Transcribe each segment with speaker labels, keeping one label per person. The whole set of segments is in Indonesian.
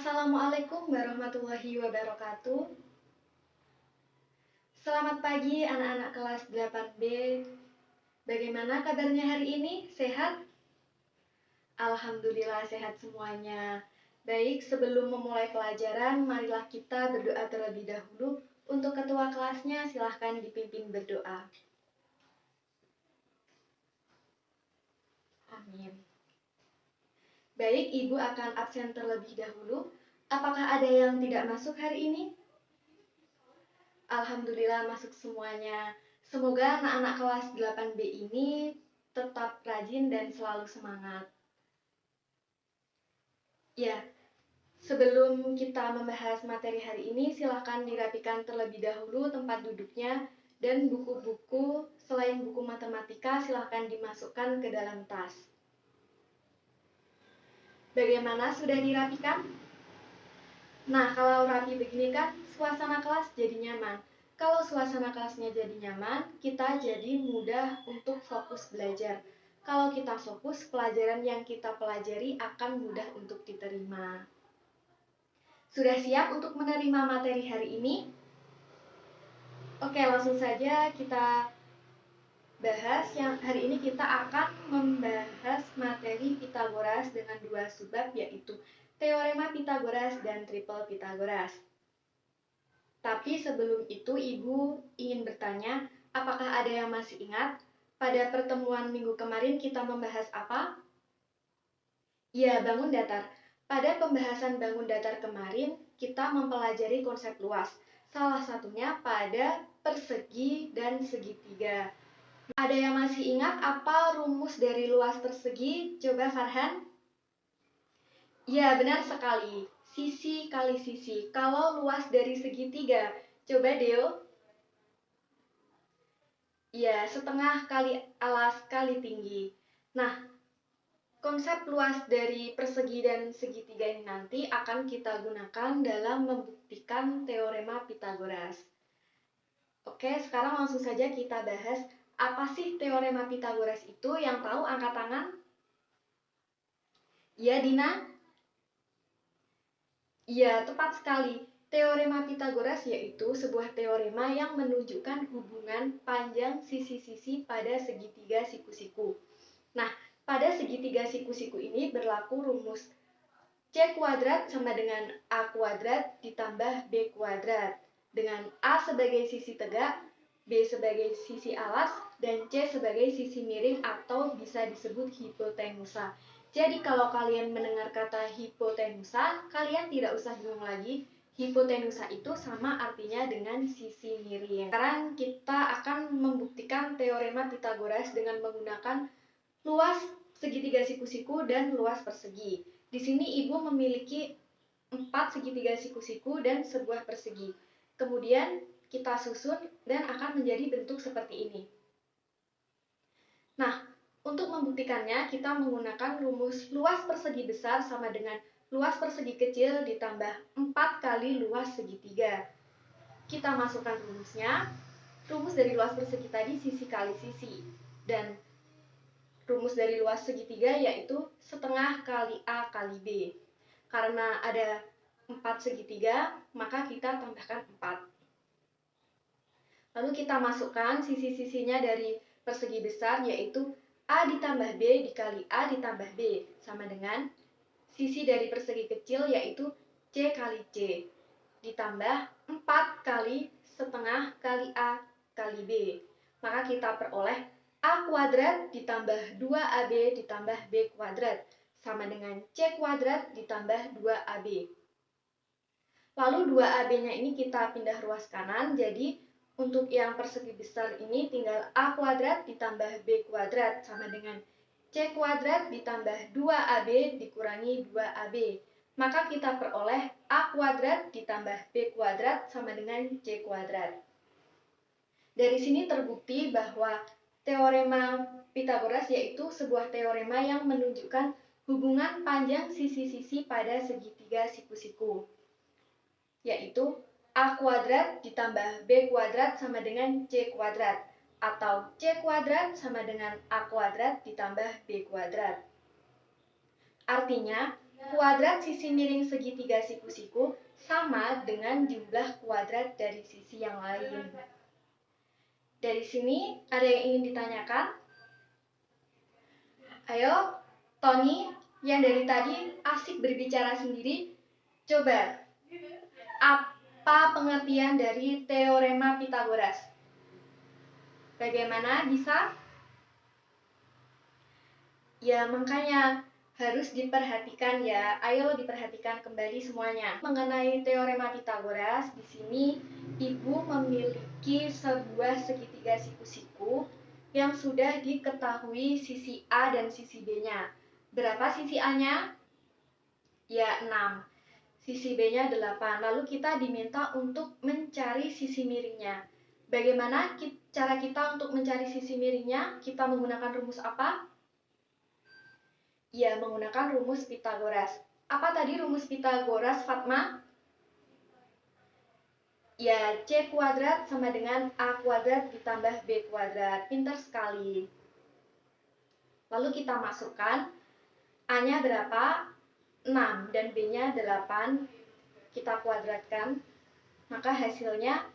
Speaker 1: Assalamualaikum warahmatullahi wabarakatuh. Selamat pagi anak-anak kelas 8B. Bagaimana kabarnya hari ini? Sehat? Alhamdulillah sehat semuanya. Baik, sebelum memulai pelajaran, marilah kita berdoa terlebih dahulu. Untuk ketua kelasnya, silahkan dipimpin berdoa. Amin. Baik, Ibu akan absen terlebih dahulu. Apakah ada yang tidak masuk hari ini? Alhamdulillah masuk semuanya. Semoga anak-anak kelas 8B ini tetap rajin dan selalu semangat. Ya, sebelum kita membahas materi hari ini, silakan dirapikan terlebih dahulu tempat duduknya dan buku-buku selain buku matematika silakan dimasukkan ke dalam tas. Bagaimana, sudah dirapikan? Nah, kalau rapi begini kan suasana kelas jadi nyaman. Kalau suasana kelasnya jadi nyaman, kita jadi mudah untuk fokus belajar. Kalau kita fokus, pelajaran yang kita pelajari akan mudah untuk diterima. Sudah siap untuk menerima materi hari ini? Oke, langsung saja kita bahas. Yang hari ini kita akan membahas materi Pitagoras dengan dua subbab, yaitu Teorema Pitagoras dan Triple Pitagoras. Tapi sebelum itu, Ibu ingin bertanya, apakah ada yang masih ingat pada pertemuan minggu kemarin kita membahas apa? Ya, bangun datar. Pada pembahasan bangun datar kemarin, kita mempelajari konsep luas. Salah satunya pada persegi dan segitiga. Ada yang masih ingat apa rumus dari luas persegi? Coba Farhan. Ya, benar sekali. Sisi kali sisi. Kalau luas dari segitiga, coba Deo. Ya, setengah kali alas kali tinggi. Nah, konsep luas dari persegi dan segitiga ini nanti akan kita gunakan dalam membuktikan teorema Pitagoras. Oke, sekarang langsung saja kita bahas apa sih teorema Pitagoras itu. Yang tahu angkat tangan? Ya, Dina? Ya, tepat sekali. Teorema Pitagoras yaitu sebuah teorema yang menunjukkan hubungan panjang sisi-sisi pada segitiga siku-siku. Nah, pada segitiga siku-siku ini berlaku rumus C kuadrat sama dengan A kuadrat ditambah B kuadrat. Dengan A sebagai sisi tegak, B sebagai sisi alas, dan C sebagai sisi miring atau bisa disebut hipotenusa. Jadi kalau kalian mendengar kata hipotenusa, kalian tidak usah bingung lagi. Hipotenusa itu sama artinya dengan sisi miring. Sekarang kita akan membuktikan teorema Pitagoras dengan menggunakan luas segitiga siku-siku dan luas persegi. Di sini Ibu memiliki 4 segitiga siku-siku dan sebuah persegi. Kemudian kita susun dan akan menjadi bentuk seperti ini. Nah, untuk membuktikannya kita menggunakan rumus luas persegi besar sama dengan luas persegi kecil ditambah 4 kali luas segitiga. Kita masukkan rumusnya. Rumus dari luas persegi tadi sisi kali sisi. Dan rumus dari luas segitiga yaitu setengah kali A kali B. Karena ada 4 segitiga, maka kita tambahkan 4. Lalu kita masukkan sisi-sisinya dari persegi besar yaitu A ditambah B dikali A ditambah B sama dengan sisi dari persegi kecil yaitu C kali C ditambah 4 kali setengah kali A kali B. Maka kita peroleh A kuadrat ditambah 2AB ditambah B kuadrat sama dengan C kuadrat ditambah 2AB. Lalu 2AB-nya ini kita pindah ruas kanan, jadi untuk yang persegi besar ini tinggal A kuadrat ditambah B kuadrat sama dengan C kuadrat ditambah 2AB dikurangi 2AB. Maka kita peroleh A kuadrat ditambah B kuadrat sama dengan C kuadrat. Dari sini terbukti bahwa teorema Pitagoras yaitu sebuah teorema yang menunjukkan hubungan panjang sisi-sisi pada segitiga siku-siku, yaitu A kuadrat ditambah B kuadrat sama dengan C kuadrat, atau C kuadrat sama dengan A kuadrat ditambah B kuadrat. Artinya, Kuadrat sisi miring segitiga siku-siku sama dengan jumlah kuadrat dari sisi yang lain. Dari sini ada yang ingin ditanyakan? Ayo, Tony yang dari tadi asik berbicara sendiri, coba apa pengertian dari teorema Pitagoras? Bagaimana bisa? Ya, makanya harus diperhatikan ya. Ayo diperhatikan kembali semuanya. Mengenai teorema Pitagoras, di sini Ibu memiliki sebuah segitiga siku-siku yang sudah diketahui sisi A dan sisi B-nya. Berapa sisi A-nya? Ya, 6. Sisi B-nya 8. Lalu kita diminta untuk mencari sisi miringnya. Bagaimana cara kita untuk mencari sisi miringnya? Kita menggunakan rumus apa? Ya, menggunakan rumus Pitagoras. Apa tadi rumus Pitagoras, Fatma? Ya, C kuadrat sama dengan A kuadrat ditambah B kuadrat. Pintar sekali. Lalu kita masukkan A-nya berapa? 6 dan B-nya 8. Kita kuadratkan. Maka hasilnya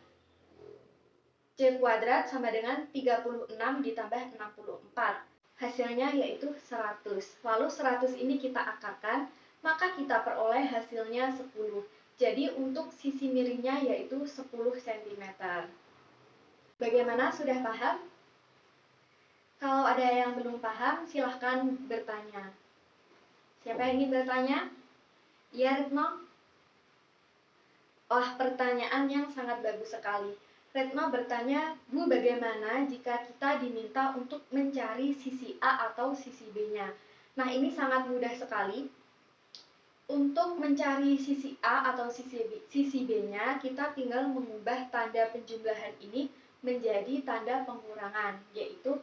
Speaker 1: C kuadrat sama dengan 36 ditambah 64. Hasilnya yaitu 100. Lalu 100 ini kita akarkan, maka kita peroleh hasilnya 10. Jadi untuk sisi miringnya yaitu 10 cm. Bagaimana, sudah paham? Kalau ada yang belum paham, silahkan bertanya. Siapa yang ingin bertanya? Ya, Retno? Wah, pertanyaan yang sangat bagus sekali. Retno bertanya, Bu, bagaimana jika kita diminta untuk mencari sisi A atau sisi B-nya? Nah, ini sangat mudah sekali. Untuk mencari sisi A atau sisi B-nya, kita tinggal mengubah tanda penjumlahan ini menjadi tanda pengurangan, yaitu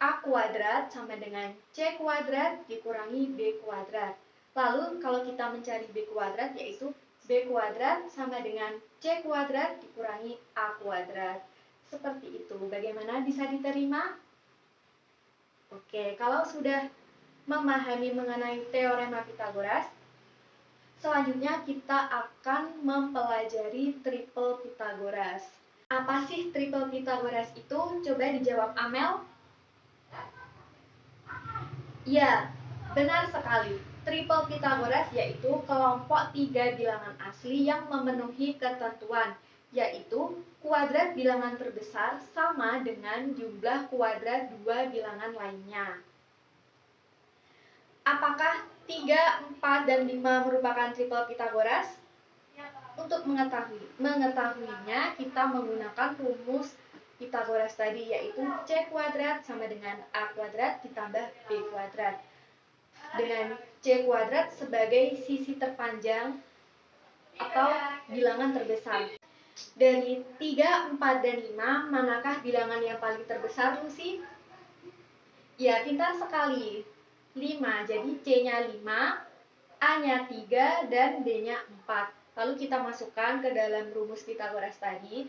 Speaker 1: A kuadrat sama dengan C kuadrat dikurangi B kuadrat. Lalu, kalau kita mencari B kuadrat, yaitu B kuadrat sama dengan C kuadrat dikurangi A kuadrat. Seperti itu. Bagaimana, bisa diterima? Oke, kalau sudah memahami mengenai teorema Pitagoras, selanjutnya kita akan mempelajari triple Pitagoras. Apa sih triple Pitagoras itu? Coba dijawab Amel. Ya, benar sekali. Triple Pitagoras yaitu kelompok 3 bilangan asli yang memenuhi ketentuan, yaitu kuadrat bilangan terbesar sama dengan jumlah kuadrat 2 bilangan lainnya. Apakah 3, 4, dan 5 merupakan triple Pitagoras? Untuk mengetahuinya, kita menggunakan rumus Pitagoras tadi, yaitu C kuadrat sama dengan A kuadrat ditambah B kuadrat. Dengan C kuadrat sebagai sisi terpanjang atau bilangan terbesar. Dari 3, 4, dan 5, manakah bilangan yang paling terbesar, Lucy? Ya, pintar sekali. 5, jadi C-nya 5, A-nya 3, dan B-nya 4. Lalu kita masukkan ke dalam rumus Pitagoras tadi.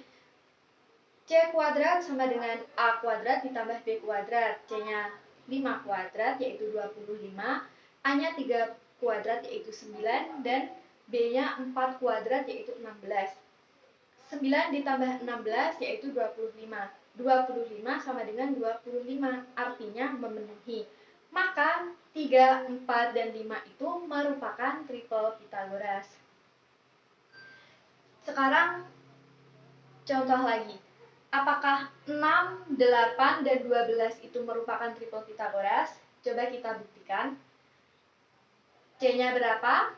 Speaker 1: C kuadrat sama dengan A kuadrat ditambah B kuadrat. C-nya 5 kuadrat yaitu 25, A-nya 3 kuadrat yaitu 9, dan B-nya 4 kuadrat yaitu 16. 9 ditambah 16 yaitu 25. 25 sama dengan 25, artinya memenuhi. Maka 3, 4, dan 5 itu merupakan triple Pitagoras. Sekarang contoh lagi. Apakah 6, 8, dan 12 itu merupakan triple Pitagoras? Coba kita buktikan. C-nya berapa?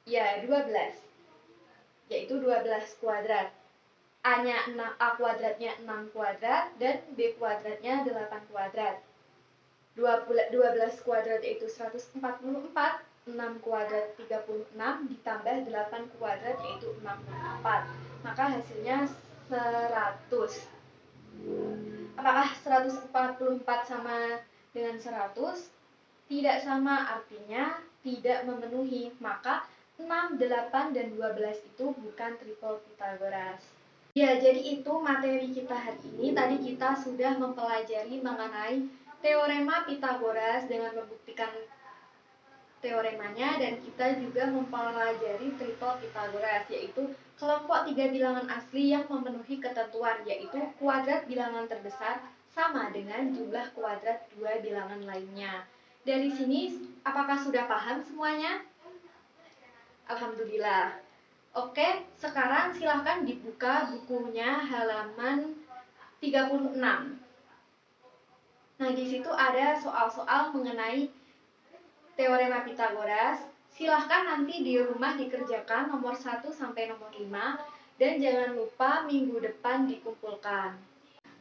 Speaker 1: Ya, 12. Yaitu 12 kuadrat. A-nya A kuadratnya 6 kuadrat dan B kuadratnya 8 kuadrat. 12 kuadrat yaitu 144, 6 kuadrat 36 ditambah 8 kuadrat yaitu 64. Maka hasilnya 100. Apakah 144 sama dengan 100? Tidak sama, artinya tidak memenuhi. Maka 6, 8, dan 12 itu bukan triple Pitagoras. Ya, jadi itu materi kita hari ini. Tadi kita sudah mempelajari mengenai teorema Pitagoras dengan membuktikan teoremanya, dan kita juga mempelajari triple Pythagoras, yaitu kelompok 3 bilangan asli yang memenuhi ketentuan, yaitu kuadrat bilangan terbesar sama dengan jumlah kuadrat 2 bilangan lainnya. Dari sini, apakah sudah paham semuanya? Alhamdulillah. Oke, sekarang silahkan dibuka bukunya halaman 36. Nah, di situ ada soal-soal mengenai teorema Pythagoras. Silahkan nanti di rumah dikerjakan nomor 1 sampai nomor 5, dan jangan lupa minggu depan dikumpulkan.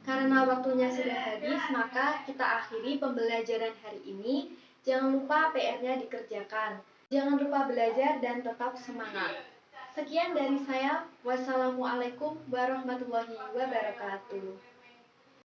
Speaker 1: Karena waktunya sudah habis, maka kita akhiri pembelajaran hari ini. Jangan lupa PR-nya dikerjakan. Jangan lupa belajar dan tetap semangat. Sekian dari saya. Wassalamualaikum warahmatullahi wabarakatuh.